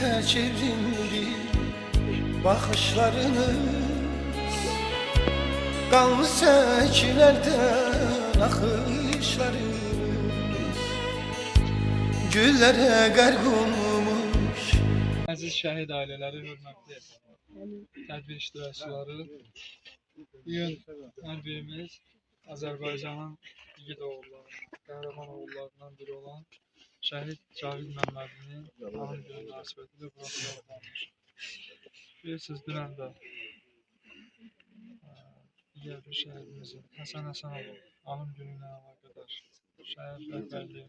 Hasrete çevrildi bakışlarınız, kanlı sekilerden akışlarınız, güllere gərq olmuş. Əziz şəhid ailələri, hörmətli tədbir iştirakçıları, bugün hər birimiz Azərbaycanın igid oğulları, qəhrəman oğullarından biri olan şəhid Cavid Məmmədinin anım günü münasibətilə bura toplanmışıq. Bilirsiniz, dünən də digər bir şəhidimizin, Həsən Həsənovun anım günü ilə əlaqədar şəhər rəhbərliyi,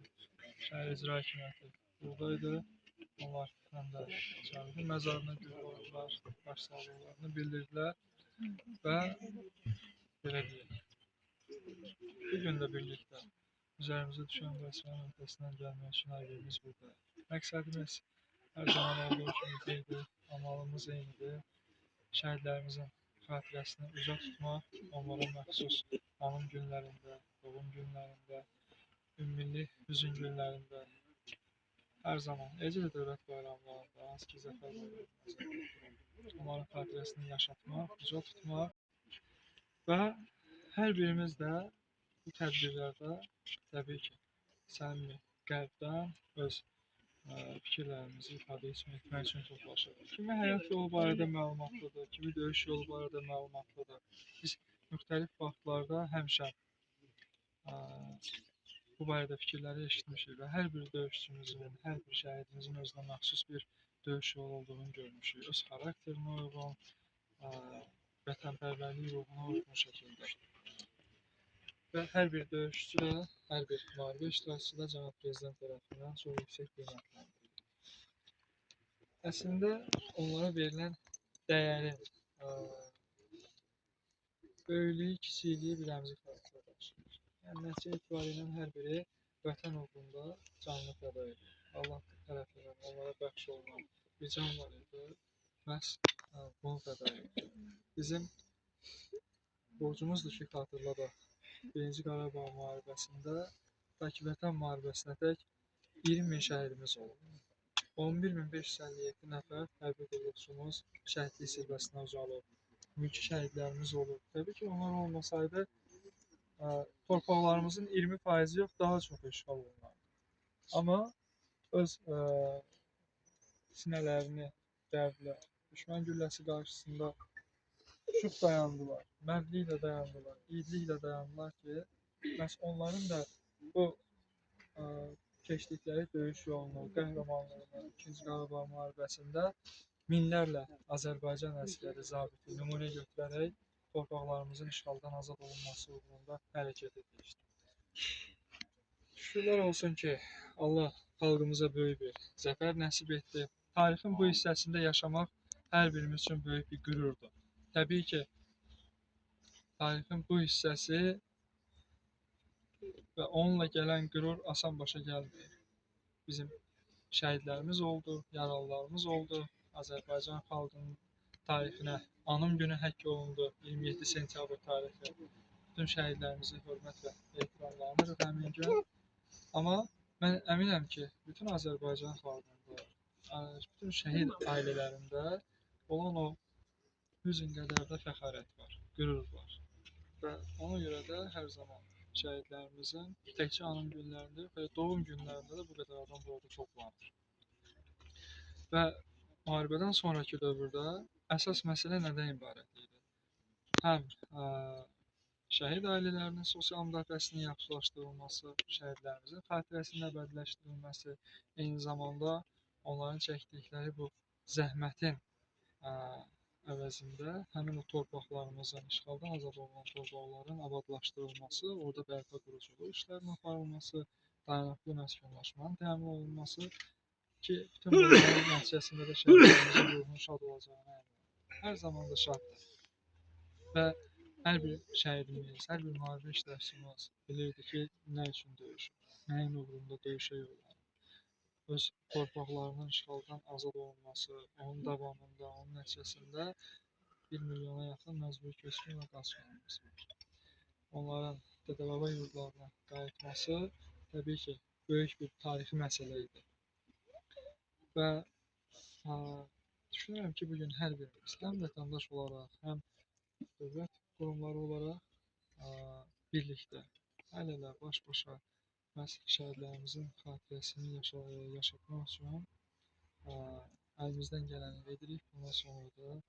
şəhər icra hakimiyyəti buradaydı. Onlar həm də Cavidin məzarına gül qoydular, başsağlıqlarını bildirdilər və belə deyək, bugün də birlikdə üzərimizə düşən vəzifənin öhdəsindən gəlmək üçün hər birimiz buradayıq. Məqsədimiz hər zaman olduğu kimi birdir, amalımız eynidir. Şəhidlərimizin xatirəsini uca tutmaq, onlara məxsus anım günlərində, doğum günlərində, ümummilli hüzün günlərində, hər zaman, eləcə də dövlət bayramlarında, hansı ki zəfər bayramlarında onların xatirəsini yaşatmaq, uca tutmaq və hər birimiz də bu tədbirlərdə təbii ki, səmimi qəlbdən öz fikirlərimizi ifadə etmək üçün toplaşırıq. Kimi həyat yolu barədə məlumatlıdır, kimi döyüş yolu barədə məlumatlıdır. Biz müxtəlif vaxtlarda həmişə bu barədə fikirləri eşitmişik və hər bir döyüşçümüzün, hər bir şəhidimizin özünə məxsus bir döyüş yolu olduğunu görmüşük. Öz xarakterinə uyğun, vətənpərvərlik ruhuna uyğun şəkildə. Və hər bir döyüşçü də, hər bir müharibə iştirakçısı da cənab prezident tərəfindən çox yüksək qiymətləndirilir. Əslində onlara verilən dəyərin böyüklüyü, kiçikliyi bir rəmzi xarakter daşıyır. Yəni nəticə etibarilə hər biri vətən uğrunda canını fəda edir. Allah tərəfindən onlara bəxş olunan bir can var idi, məhz bunu fəda edir. Bizim borcumuzdur ki, xatırladaq. Birinci Qarabağ müharibəsində ki, vətən müharibəsinə tək 20 min şəhidimiz olub. 11.557 nəfər hərbi qulluqçumuz şəhidlik zirvəsinə ucalıb. Mülki şəhidlərimiz olub. Təbii ki, onlar olmasaydı, torpaqlarımızın 20% yox, daha çox işğal olunardı. Amma öz sinələrini dərdlə, düşmən gülləsi qarşısında şux dayandılar, mərdliklə dayandılar, yiğidliklə dayandılar ki, məhz onların da bu keçdikləri döyüş yolunu, qəhrəmanlığını 2-ci Qarabağ müharibəsində minlərlə Azərbaycan əsgəri, zabiti nümunə götürərək torpaqlarımızın işğaldan azad olunması uğrunda hərəkət etmişdir. Şükürlər olsun ki, Allah xalqımıza böyük bir zəfər nəsib etdi. Tarixin bu hissəsində yaşamaq hər birimiz üçün böyük bir qürurdur. Təbii ki, tarixin bu hissəsi və onunla gələn qürur asan başa gəlmir. Bizim şəhidlərimiz oldu, yaralılarımız oldu. Azərbaycan xalqının tarixinə anım günü həkk olundu, 27 sentyabr tarixi. Bütün şəhidlərimizə hörmət və ehtiramlarımız həmin gün. Amma mən əminəm ki, bütün Azərbaycan xalqında, bütün şəhid ailələrində olan o hüzn qədərdə fəxarət var, qürur var. Və ona görə də hər zaman şəhidlərimizin təkcə anım günlərində yox, doğum günlərində də bu qədər adam burada toplanır. Və müharibədən sonraki dövrdə əsas məsələ nədən ibarət idi? Həm şəhid ailələrinin sosial müdafiəsinin yaxşılaşdırılması, şəhidlərimizin xatirəsinin əbədiləşdirilməsi, eyni zamanda onların çəkdikləri bu zəhmətin əvəzində həmin o torpaqlarımızın, işğaldan azad olunan torpaqların abadlaşdırılması, orada bərpa quruculuq işlərinin aparılması, dayanıqlı məskunlaşmanın təmin olunması ki, bütün bunların nəticəsində də şəhidlərimizin ruhunun şad olacağına əminəm. Hər zaman da şaddır. Və hər bir şəhidimiz, hər bir müharibə iştirakçımız bilirdi ki, nə üçün döyüşür, nəyin uğrunda döyüşə yollanır. Öz torpaqlarının işğaldan azad olunması, onun davamında, onun nəticəsində 1 milyona yaxın məcburi köçkün və qaçqınımız var. Onların dədə-baba yurdlarına qayıtması təbii ki, böyük bir tarixi məsələ idi. Və A, düşünürəm ki, bu gün hər birimiz həm vətəndaş olaraq, həm dövlət qurumları olaraq a, birlikdə əl elə baş-başa məhz şəhidlərimizin xatirəsini yaşatmaq üçün a, əlimizdən gələni edirik. Bundan sonra da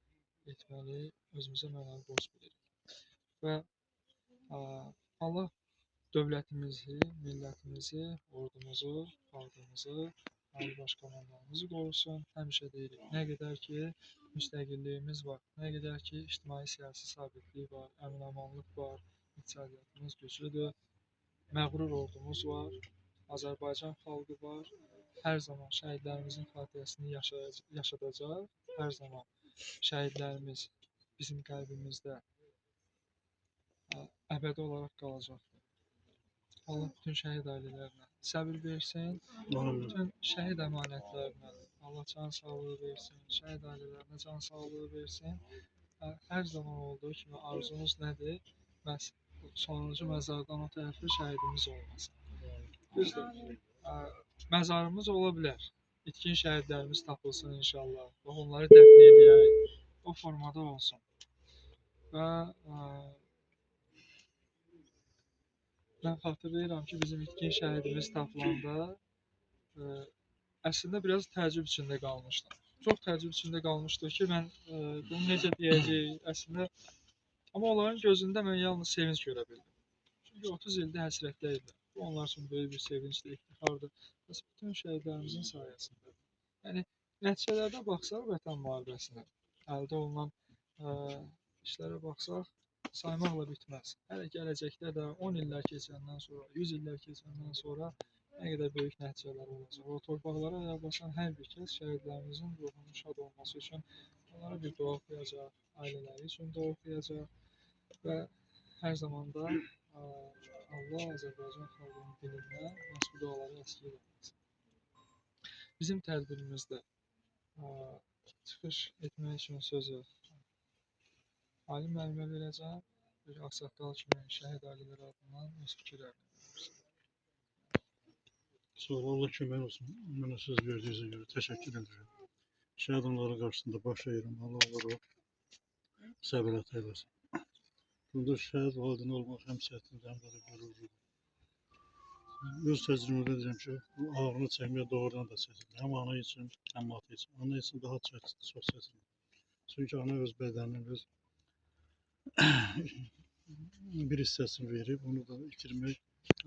etməli, özümüzə mənəvi borc bilirik. Və a, Allah dövlətimizi, millətimizi, ordumuzu, xalqımızı, Ali Baş Komandanımızı qorusun. Həmişə deyirik, nə qədər ki müstəqilliyimiz var, nə qədər ki ictimai-siyasi sabitlik var, əmin-amanlıq var, iqtisadiyyatımız güclüdür, məğrur ordumuz var, Azərbaycan xalqı var. Hər zaman şəhidlərimizin xatirəsini yaşadacaq. Hər zaman şəhidlərimiz bizim qəlbimizdə əbədi olaraq qalacaqdır. Allah bütün şəhid ailələrinə səbir versin. Amin. Bütün şəhid əmanətlərinə Allah can sağlığı versin. Şəhid ailələrinə can sağlığı versin. Hər zaman olduğu kimi arzumuz nədir? Məhz sonuncu məzardan o tərəfdə şəhidimiz olmasın. Düzdür. Məzarımız ola bilər. İtkin şəhidlərimiz tapılsın inşallah. Və onları dəfn eləyək. O formada olsun. Və mən xatırlayıram ki, bizim itkin şəhidimiz tapılanda əslində biraz təəccüb içində qalmışdım. Çox təəccüb içində qalmışdım ki, mən bunu necə deyəcəyik, əslində amma onların gözündə mən yalnız sevinç görə bildim. Çünki 30 ildir həsrətdə idilər. Bu onlar üçün böyük bir sevincdir, iftixardır. Bəs bütün şəhidlərimizin sayəsində. Yəni nəticələrdə baxsaq Vətən müharibəsinə, əldə olunan işlərə baxsaq saymaqla bitməz. Hələ gələcəkdə də 10 illər keçəndən sonra, 100 illər keçəndən sonra nə qədər böyük nəticələr olacaq. O torpaqlara ayaq basan hər bir kəs şəhidlərimizin ruhunun şad olması üçün onlara bir dua oxuyacaq, ailələri üçün dua oxuyacaq və hər zaman da Allah Azərbaycan xalqının dilindən məhz bu duaları əskik etməsin. Bizim tədbirimizdə çıxış etmək üçün sözü Ali müəllimə verəcəm. Bir ağsaqqal kimi şəhid ailələri adından öz fikirlərini bildirsin. Sağ ol, Allah kömək olsun. Mənə söz verdiyinizə görə təşəkkür edirəm. Şəhid onların qarşısında baş əyirəm. Allah onları səbir əta eləsin. Bunda şəhid valideyn olmaq həm çətindir, həm də qürurludur. Öz təcrübəmdə deyirəm ki, bu ağrını çəkmək doğrudan da çətindir. Həm ana üçün, həm ata üçün. Ana üçün daha çox çətindir. Çünki ana öz bədəninin, öz bir hissəsini verib, onu da itirmək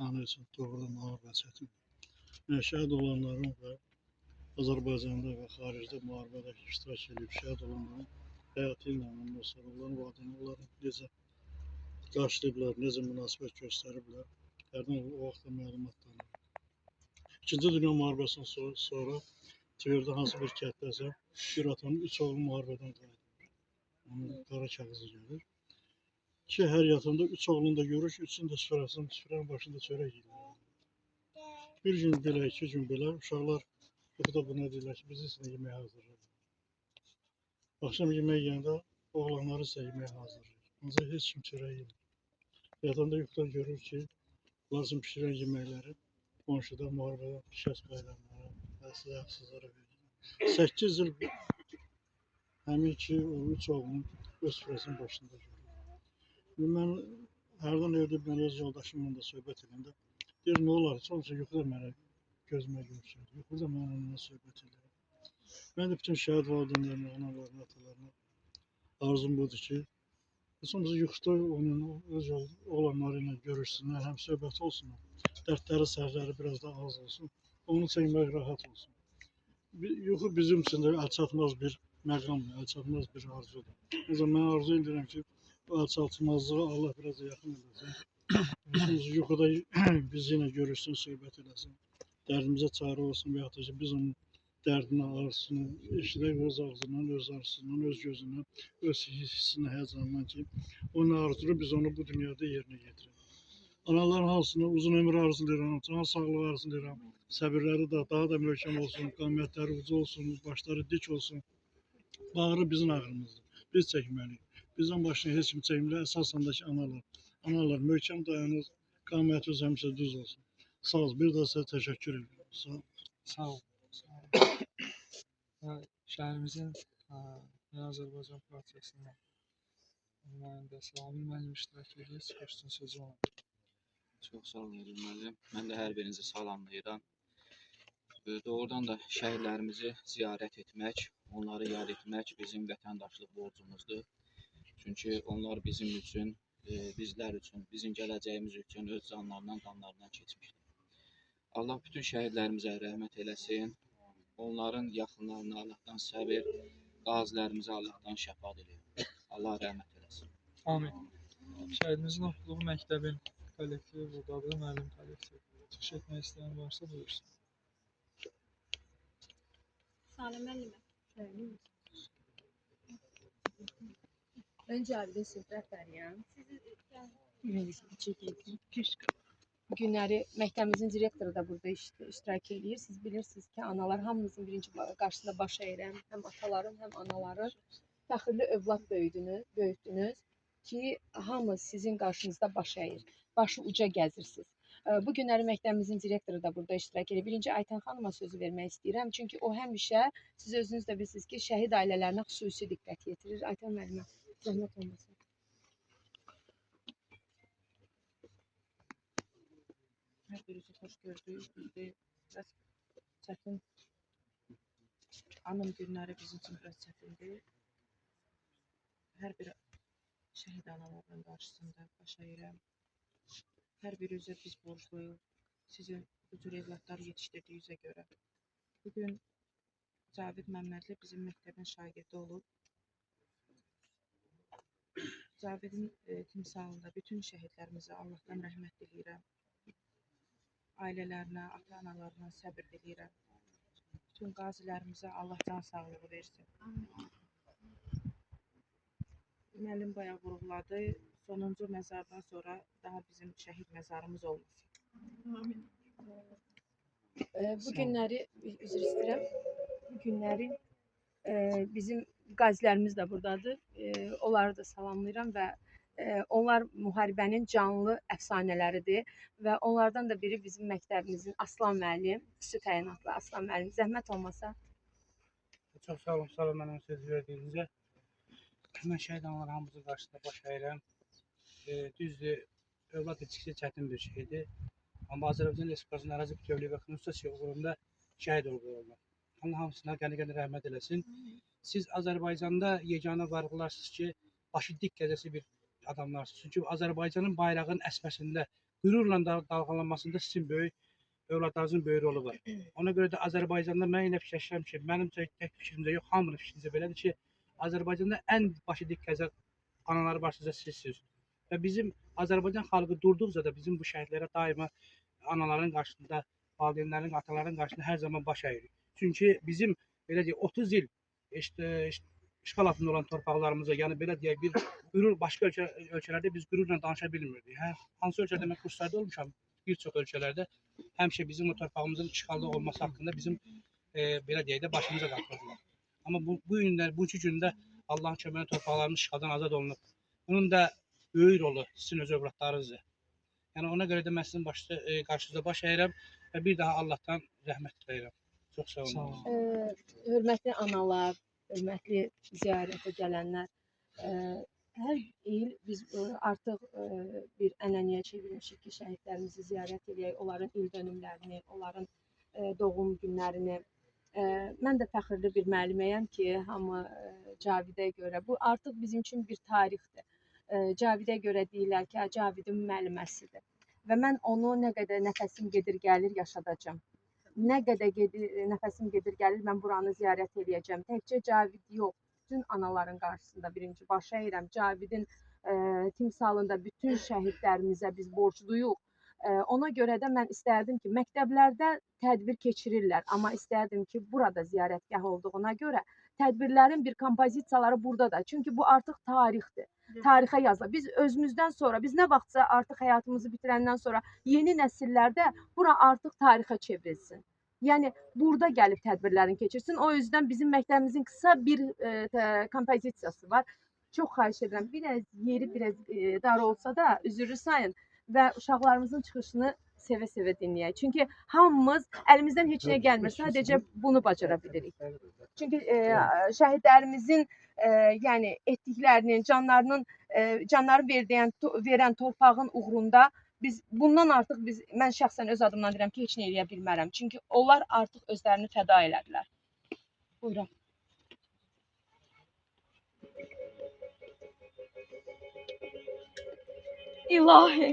ana üçün doğrudan ağır və çətindir. Şəhid olanların və Azərbaycanda və xaricdə müharibədə iştirak edib şəhid olanların həyatı ilə onların valideynləri onları necə qarşılayıblar, necə münasibət göstəriblər, hərdən o vaxtda məlumatlanır. İkinci Dünya müharibəsindən sonra Tverdə hansı bir kətdəsə bir atanın 3 oğlu müharibədən qayıdır. Onun qara kağızı gəlir. Ki hər yatanda 3 oğlunu da görür, 3-ünün də süfrənin başında çörək yeyirlər. Bir gün belə, 2 gün belə uşaqlar yuxuda buna deyirlər ki, biz isə yemək hazırlayır. Axşam yemək yeyəndə oğlanları isə yemək hazırlayır. Ancaq heç kim çörək yemir. Yatanda yuxuda görür ki, onlar üçün pişirən yeməkləri qonşuda müharibədə şəxs qayıdanlara və silahsızlara verir. 8 il həmin ki, o 3 oğlunun öz süfrəsinin başında görür. Mən hərdən evdə mən öz yoldaşımla da söhbət edəndə deyir, nə olar, sonuçta yuxuda mənə gözümə görüşür. Yuxuda mən onunla söhbət edirəm. Mən də bütün şəhid valideynlərinə, analarına, atalarına arzum budur ki, sonuçta yuxuda onun öz olanları ilə görüşsünlər, həm söhbət olsunlar. Dərdləri, səhvləri biraz da az olsun. Onu çəkmək rahat olsun. Yuxu bizim üçün də əlçatmaz bir məqamdır, əlçatmaz bir arzudur. Necə mən arzu edirəm ki, bu əlçatmazlığı Allah biraz da yaxın edəsin. Yuxuda biz yenə görüşsün, söhbət edəsin. Dərdimizə çarə olsun və yaxud da ki, biz onun dərdini, arzusunu eşidək öz ağzından, öz arzusundan, öz gözündən, öz hissindən, həyəcanından ki, onun arzusunu biz onu bu dünyada yerinə yetirək. Analarının hamısına uzun ömür arzulayıram, can sağlığı arzulayıram. Səbirləri də daha da möhkəm olsun, qamətləri ucu olsun, başları dik olsun. Bağrı bizim ağrımızdır. Biz çəkməliyik. Bizdən başına heç kim çəkmir. Əsasən də ki, analar möhkəm dayanır, qamətiniz həmişə düz olsun. Sağ ol, bir daha sizə təşəkkür edirəm. Sağ ol. Sağ ol. şəhərimizin Yeni Azərbaycan Partiyasının nümayəndəsi Amin müəllim iştirak edir. Çıxışın sözü ona. Çox sağ olun Eylül müəllim. Mən də hər birinizi salamlayıram. Doğrudan da şəhidlərimizi ziyarət etmək, onları yad etmək bizim vətəndaşlıq borcumuzdur. Çünki onlar bizim üçün, bizlər üçün, bizim gələcəyimiz üçün öz canlarından, qanlarından keçmişdir. Allah bütün şəhidlərimizə rəhmət eləsin. Onların yaxınlarına Allahdan səbir, qazilərimizə Allahdan şəfaat eləyir. Allah rəhmət eləsin. Amin. Şəhidimizin oxuduğu məktəbin kollektivi buradadır, müəllim kollektivi. Çıxış etmək istəyən varsa buyursun. Salam müəllimə. Ben Cavide Sülfətləriyəm. Bu günləri məktəbimizin direktoru da burada iştirak edir. Siz bilirsiniz ki, analar hamımızın birinci qarşısında baş əyirəm. Həm ataların, həm anaların fəxirli övlad böyütdünüz ki, hamı sizin qarşınızda baş əyir. Başı uca gəzirsiniz. Bu günləri məktəbimizin direktoru da burada iştirak edir. Birinci Aytən xanıma sözü vermək istəyirəm. Çünki o həmişə, siz özünüz də bilirsiniz ki, şəhid ailələrinə xüsusi diqqət yetirir. Aytən müəllimə, zəhmət olmasın. Hər birisi xoş gördük. Bizdə biraz çətin. Anım günləri bizim üçün biraz çətindir. Hər bir şəhid analarının qarşısında baş əyirəm. Hər birinizə biz borcluyuq. Sizin bu cür evlatlar yetişdirdiyinizə görə. Bugün Cavid Məmmədli bizim məktəbin şagirdi olub. Cavidin timsalında bütün şəhidlərimizə Allahdan rəhmət diləyirəm. Ailələrinə, ata-analarına səbir diləyirəm. Bütün qazilərimizə Allah can sağlığı versin. Müəllim bayaq vurğuladı. Sonuncu məzardan sonra daha bizim şəhid məzarımız olmasın. Bu günləri, üzr istəyirəm, bu günləri bizim qazilərimiz də buradadır. Onları da salamlayıram və onlar müharibənin canlı əfsanələridir və onlardan da biri bizim məktəbimizin Aslan müəllim, xüsusi təyinatlı Aslan müəllim. Zəhmət olmasa. Çox sağ olun, Salam mənim söz verdiyinizə. Mən şəhid analar hamımızın qarşısında baş əyirəm. Düzdür, övlad yetişkisi çətin bir şeydir. Amma Azərbaycan Respublikasının ərazi bütövlüyü və konstitusiya uğrunda şəhid olurlar. Allah hamısına qəni-qəni rəhmət eləsin. Siz Azərbaycanda yeganə varlıqlarsınız ki, başı dik gəzəsi bir adamlarsınız. Çünki Azərbaycanın bayrağının əsməsində, qürurla dalğalanmasında sizin böyük övladlarınızın böyük rolu var. Ona görə də Azərbaycanda mən yenə fikirləşirəm ki, mənim tək fikrimdə yox, hamının fikrincə belədir ki, Azərbaycanda ən başı dik gəzən anaları varsınızsa sizsiniz. Və bizim Azərbaycan xalqı durduqca da bizim bu şəhidlərə daima anaların qarşısında, valideynlərin, ataların qarşısında hər zaman baş əyirik. Çünki bizim belə deyək 30 il işğal altında olan torpaqlarımıza, yəni belə deyək bir qürur başqa ölkələrdə biz qürurla danışa bilmirdik. Hansı ölkədə mən kurslarda olmuşam, bir çox ölkələrdə həmişə bizim o torpağımızın işğalda olması haqqında bizim belə deyək də başımıza qalxırdılar. Amma bugünkü gündə Allahın köməyi torpaqlarımız işğaldan azad olunub. Bunun da böyük rolu sizin öz övladlarınızdır. Yəni ona görə də mən sizin qarşınızda baş əyirəm və bir daha Allahdan rəhmət diləyirəm. Çox sağ olun. Hörmətli analar, hörmətli ziyarətə gələnlər, hər il biz artıq bir ənənəyə çevirmişik ki, şəhidlərimizi ziyarət edək, onların il dönümlərini, onların doğum günlərini. Mən də fəxirli bir müəlliməyəm ki, hamı Cavidə görə, bu artıq bizim üçün bir tarixdir. Cavidə görə deyirlər ki, Cavidin müəlliməsidir. Və mən onu nə qədər nəfəsim gedir gəlir yaşadacağam. Nə qədər nəfəsim gedir gəlir mən buranı ziyarət edəcəm. Təkcə Cavid yox, bütün anaların qarşısında birinci baş əyirəm. Cavidin timsalında bütün şəhidlərimizə biz borcluyuq. Ona görə də mən istərdim ki, məktəblərdə tədbir keçirirlər, amma istərdim ki, burada ziyarətgah olduğuna görə tədbirlərin bir kompozisiyaları burada da. Çünki bu artıq tarixdir. Tarixə yazılır. Biz özümüzdən sonra, biz nə vaxtsa artıq həyatımızı bitirəndən sonra yeni nəsillərdə bura artıq tarixə çevrilsin. Yəni burada gəlib tədbirlərin keçirsin. O yüzden bizim məktəbimizin qısa bir kompozisiyası var. Çox xahiş edirəm. Biraz yeri biraz dar olsa da üzürlü sayın və uşaqlarımızın çıxışını sevə-sevə dinləyək. Çünki hamımız əlimizdən heç nə gəlmir. Sadəcə bunu bacara bilirik. Çünki şəhidlərimizin yəni etdiklərinin, canları verən torpağın uğrunda biz bundan artıq mən şəxsən öz adımdan deyirəm ki, heç nə eləyə bilmərəm. Çünki onlar artıq özlərini fəda elədilər. Buyurun. İlahi,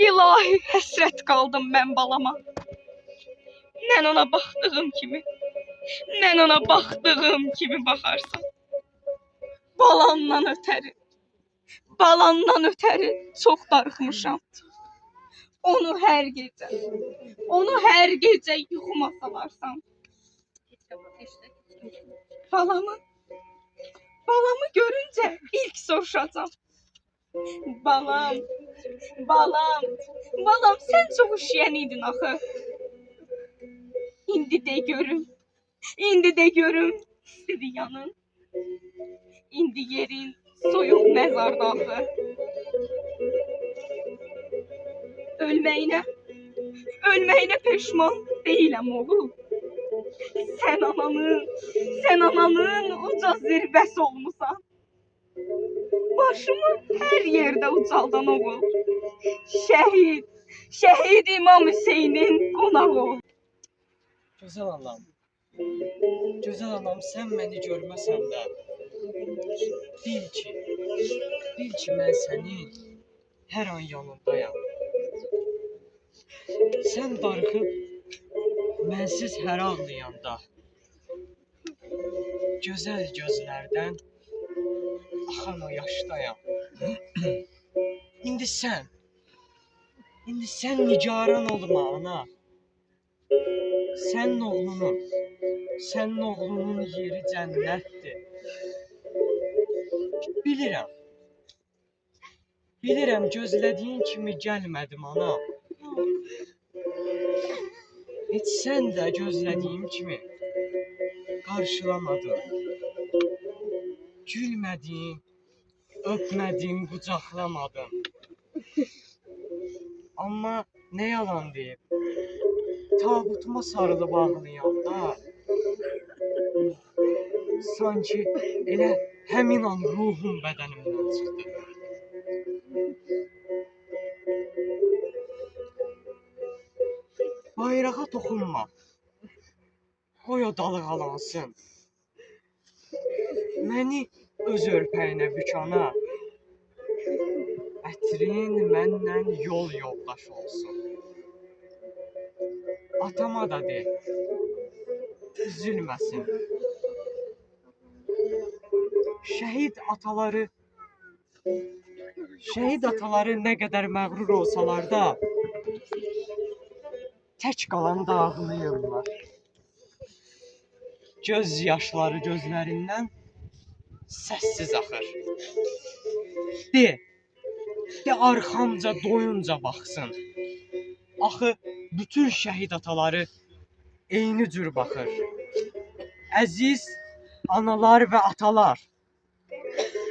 ilahi həsrət qaldım mən balama. Mən ona baxdığım kimi baxarsan. Balandan ötəri çox darıxmışam. Onu hər gecə yuxuma salarsan. Balamı görüncə ilk soruşacam. Balam, sən çox üşüyən idin axı. İndi də görüm, istidir yanın. İndi yerin soyuq məzarda axı. Ölməyinə peşman deyiləm oğul. Sən ananın uca zirvəsi olmusan. Başımı hər yerdə ucaldan oğul. Şəhid İmam Hüseynin qonağı ol. Gözəl anam, sən məni görməsən də, bil ki, mən sənin hər an yanındayam. Sən darıxıb, mənsiz hər ağlayanda, gözəl gözlərdən axan o yaşdayam. İndi sən nigaran olma ana. Sənin oğlunun yeri cənnətdir. Bilirəm gözlədiyin kimi gəlmədim ana. Heç sən də gözlədiyim kimi qarşılamadın. Gülmədin, öpmədin, qucaqlamadın. Amma nə yalan deyib, tabutuma sarılıb ağlayanda, sanki elə həmin an ruhum bədənimdən çıxdı. Bayrağa toxunma, qoy o dalğalansın. Məni öz örpəyinə bükana, ətrin məndən yol yoldaş olsun. Atama da de, üzülməsin. Şəhid ataları nə qədər məğrur olsalar da, tək qalanda ağlayırlar. Göz yaşları gözlərindən səssiz axır. De arxamca doyunca baxsın. Axı bütün şəhid ataları eyni cür baxır. Əziz analar və atalar,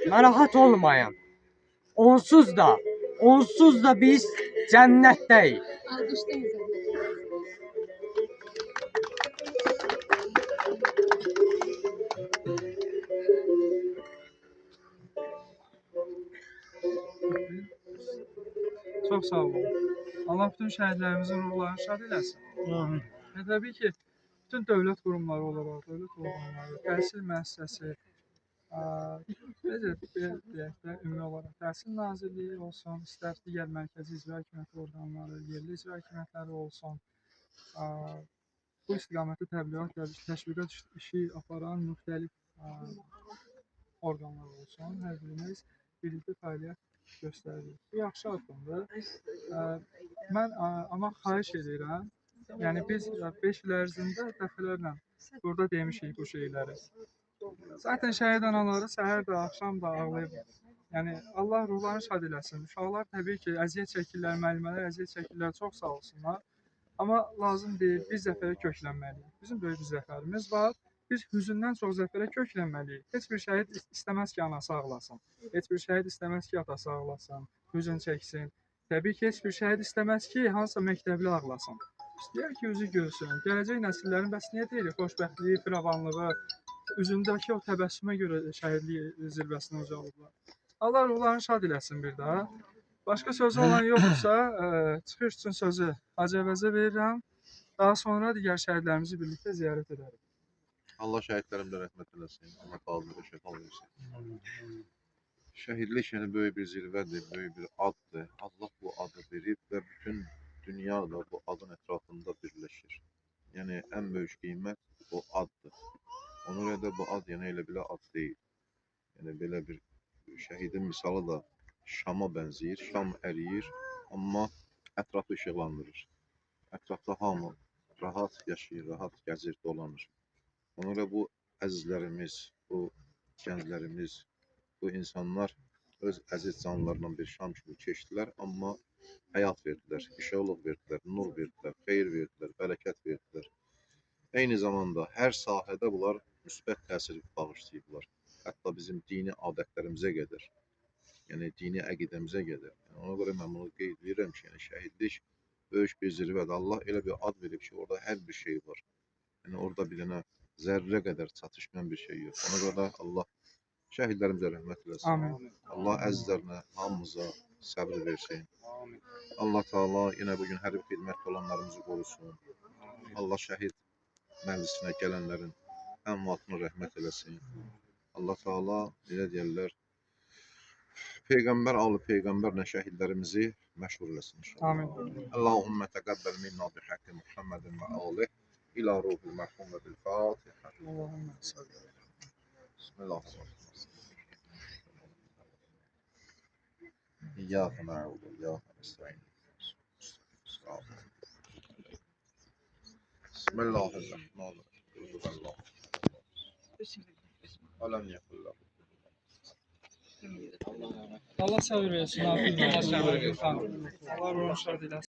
narahat olmayın. Onsuz da biz cənnətdəyik. Çox sağ olun. Allah bütün şəhidlərimizin ruhlarını şad eləsin. Amin. Və təbii ki, bütün dövlət qurumları olaraq, dövlət orqanları, təhsil müəssisəsi, ümumi olaraq Təhsil Nazirliyi olsun, istər digər mərkəzi icra hakimiyyəti orqanları, yerli icra hakimiyyətləri olsun, bu istiqamətdə təbliğat və təşviqat işi aparan müxtəlif orqanlar olsun, hər birimiz birlikdə fəaliyyət göstəririk. Bu yaxşı addımdır. Mən amma xahiş edirəm, yəni biz 5 il ərzində dəfələrlə burada demişik bu şeyləri. Zaten şəhid anaları səhər də, axşam da ağlayıb. Yəni Allah ruhlarını şad eləsin. Uşaqlar təbii ki, əziyyət çəkirlər, müəllimələr əziyyət çəkirlər, çox sağ olsunlar. Amma lazım deyil, biz zəfərə köklənməliyik. Bizim böyük bir zəfərimiz var. Biz hüzündən çox zəfərə köklənməliyik. Heç bir şəhid istəməz ki, anası ağlasın. Heç bir şəhid istəməz ki, atası ağlasın, hüzün çəksin. Təbii ki, heç bir şəhid istəməz ki, hansısa məktəbli ağlasın. İstəyər ki, üzü gülsün. Gələcək nəsillərin bəs niyə deyirik xoşbəxtliyi, firavanlığı, üzündəki o təbəssümə görə şəhidlik zirvəsinə ucalıblar. Allah ruhlarını şad eləsin bir daha. Başqa sözü olan yoxdursa, çıxış üçün sözü Hacı Əvəzə verirəm. Daha sonra digər şəhidlərimizi birlikdə ziyarət edərik. Allah şəhidlərimizə rəhmət eləsin. Allah qaldırı şəfa versin. Şəhidlik yəni böyük bir zirvədir, böyük bir addır. Allah bu adı verib və bütün dünya da bu adın ətrafında birləşir. Yəni ən böyük qiymət o addır. Ona görə də bu ad yəni elə belə ad deyil. Yəni belə bir şəhidin misalı da şama bənzəyir. Şam əriyir, amma ətrafı işıqlandırır. Ətrafda hamı rahat yaşayır, rahat gəzir, dolanır. Ona görə bu əzizlərimiz, bu gənclərimiz, bu insanlar öz əziz canlarından bir şam kimi keçdilər, amma həyat verdilər, işıqlıq verdilər, nur verdilər, xeyir verdilər, bərəkət verdilər. Eyni zamanda hər sahədə bunlar müsbət təsir bağışlayıblar. Hətta bizim dini adətlərimizə qədər, yəni dini əqidəmizə qədər. Yəni, ona görə mən bunu qeyd edirəm ki, yəni şəhidlik böyük bir zirvədir. Allah elə bir ad verib ki, orada hər bir şey var. Yəni orada bir dənə zərrə qədər çatışmayan bir şey yox. Ona görə Allah şəhidlərimizə rəhmət eləsin. Amin. Allah əzizlərinə, hamımıza səbr versin. Allah Teala yenə bugün hərbi xidmətdə olanlarımızı qorusun. Allah şəhid məclisinə gələnlərin əmvatına rəhmət eləsin. Allah Teala elə deyirlər, Peyğəmbər, alı Peyğəmbərlə şəhidlərimizi məşhur eləsin inşallah. Amin. Allahümmə təqəbbəl minna bi haqqi Muhammedin və alih ilə ruhul mərhum və bil Fatihə. Allahümme salli. Bismillahirrahmanirrahim. İyyâke na'budu ve iyyâke nestaîn. Bismillahirrahmanirrahim. Alem yekullah. Allah səbir versin. Allah səbir versin. Allah ruhunu şad eləsin.